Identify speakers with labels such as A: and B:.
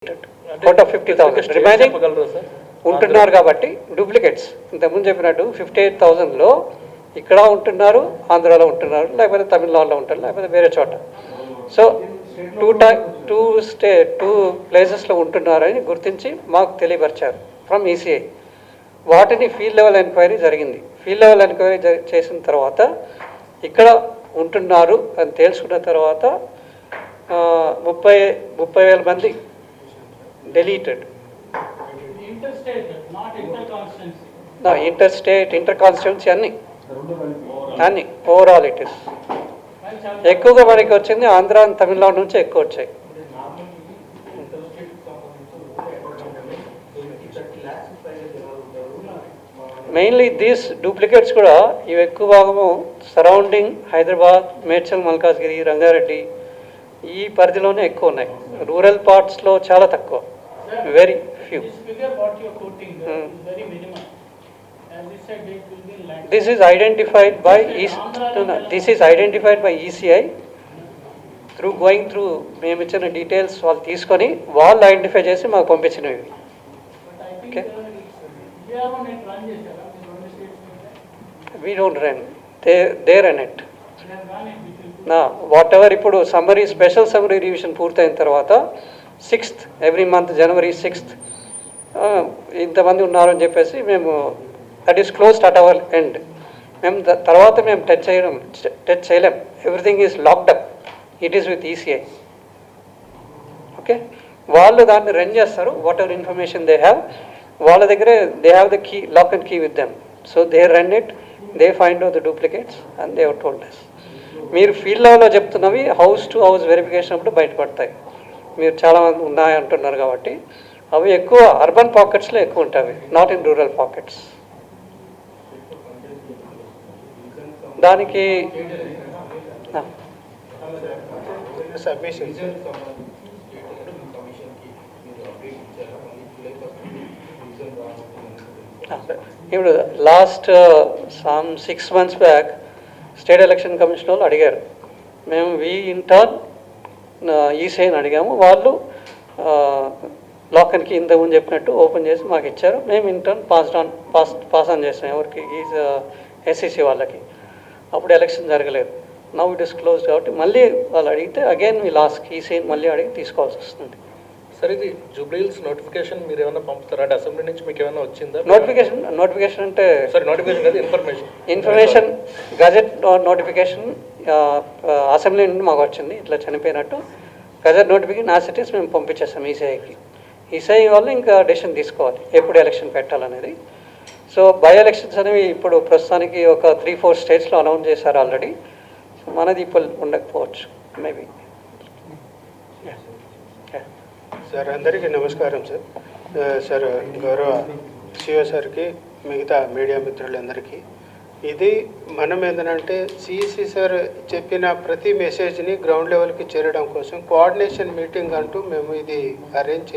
A: Out of 50,000 remaining ఉంటున్నారు కాబట్టి duplicates ఇంతకుముందు చెప్పినట్టు 58,000లో ఇక్కడ ఉంటున్నారు, ఆంధ్రాలో ఉంటున్నారు, లేకపోతే తమిళనాడులో ఉంటారు, లేకపోతే వేరే చోట. సో టూ ప్లేసెస్లో ఉంటున్నారని గుర్తించి మాకు తెలియపరిచారు ఫ్రమ్ ఈసీఐ. వాటిని ఫీల్డ్ లెవెల్ ఎంక్వైరీ జరిగింది. ఫీల్డ్ లెవెల్ ఎంక్వైరీ చేసిన తర్వాత ఇక్కడ ఉంటున్నారు అని తెలుసుకున్న తర్వాత 30,000 మంది deleted. Inter state, inter constituency అన్ని ఓవరాల్ ఇట్ ఇస్. ఎక్కువగా మనకి వచ్చింది ఆంధ్ర అండ్ తమిళనాడు నుంచి ఎక్కువ వచ్చాయి. మెయిన్లీ దీస్ డూప్లికేట్స్ కూడా ఇవి ఎక్కువ భాగము సరౌండింగ్ హైదరాబాద్, మేడ్చల్, మల్కాజ్గిరి, రంగారెడ్డి ఈ పరిధిలోనే ఎక్కువ ఉన్నాయి. రూరల్ పార్ట్స్లో చాలా తక్కువ, very few. This is identified by ECI through going through మేము ఇచ్చిన డీటెయిల్స్ వాళ్ళు తీసుకొని వాళ్ళు ఐడెంటిఫై చేసి మాకు పంపించినవి. Okay, we don't run, they run it. Whatever ఇప్పుడు సమ్మరీ, స్పెషల్ సమ్మరీ రివిజన్ పూర్తయిన తర్వాత 6th every month, January 6th ఇంతమంది ఉన్నారని చెప్పేసి మేము that is closed at our end. మేము తర్వాత మేము టచ్ చేయలేం. Everything is locked up. It is with ECI. Okay, వాళ్ళు దాన్ని రన్ చేస్తారు. Whatever information they have, వాళ్ళ దగ్గరే they have the key, lock and key with them. So they run it, they find out the duplicates and they have told us. మీరు field లెవెల్లో చెప్తున్నవి house to house verification అప్పుడు బయటపడతాయి. మీరు చాలామంది ఉన్నాయంటున్నారు కాబట్టి అవి ఎక్కువ అర్బన్ పాకెట్స్లో ఎక్కువ ఉంటాయి, నాట్ ఇన్ రూరల్ పాకెట్స్. దానికి ఇప్పుడు last 6 months back state election commission వాళ్ళు అడిగారు. మేము ఇంటర్న్ ఈసీఐని అడిగాము. వాళ్ళు లాక్ అండ్ కీ ఇంతకుముందు చెప్పినట్టు ఓపెన్ చేసి మాకు ఇచ్చారు. మేము ఇంటర్న్ పాస్ ఆన్ చేసాం ఎవరికి, ఎస్సీసీ వాళ్ళకి. అప్పుడు ఎలక్షన్ జరగలేదు. నౌ ఇట్ ఇస్ క్లోజ్ కాబట్టి మళ్ళీ వాళ్ళు అడిగితే అగైన్ మీ లాస్ట్ ఈసీఐని మళ్ళీ అడిగి తీసుకోవాల్సి వస్తుంది.
B: సరే, ఇది జూబ్లీహిల్స్ నోటిఫికేషన్ మీరు ఏమైనా పంపుతారా? అంటే అసెంబ్లీ నుంచి మీకు ఏమైనా వచ్చిందా?
A: నోటిఫికేషన్ అంటే
B: సరే, నోటిఫికేషన్ కాదు,
A: ఇన్ఫర్మేషన్ గజెట్ నోటిఫికేషన్ అసెంబ్లీ నుండి మాకు వచ్చింది. ఇట్లా చనిపోయినట్టు గజెట్ నోటిఫికేషన్ యాసిటీస్ మేము పంపించేస్తాం ఈసీఐకి. ఈసీఐ వాళ్ళు ఇంకా డెసిషన్ తీసుకోవాలి ఎప్పుడు ఎలక్షన్ పెట్టాలనేది. సో బై ఎలక్షన్స్ అనేవి ఇప్పుడు ప్రస్తుతానికి ఒక 3-4 స్టేట్స్లో అనౌన్స్ చేశారు ఆల్రెడీ. మనది ఇప్పుడు ఉండకపోవచ్చు మేబీ.
C: సార్, అందరికీ నమస్కారం సార్. సార్, గౌరవ సిఓ సార్కి, మిగతా మీడియా మిత్రులందరికీ, ఇది మనం ఏంటంటే సిఈసి సార్ చెప్పిన ప్రతి మెసేజ్ని గ్రౌండ్ లెవెల్కి చేరడం కోసం కోఆర్డినేషన్ మీటింగ్ అంటూ మేము ఇది అరేంజ్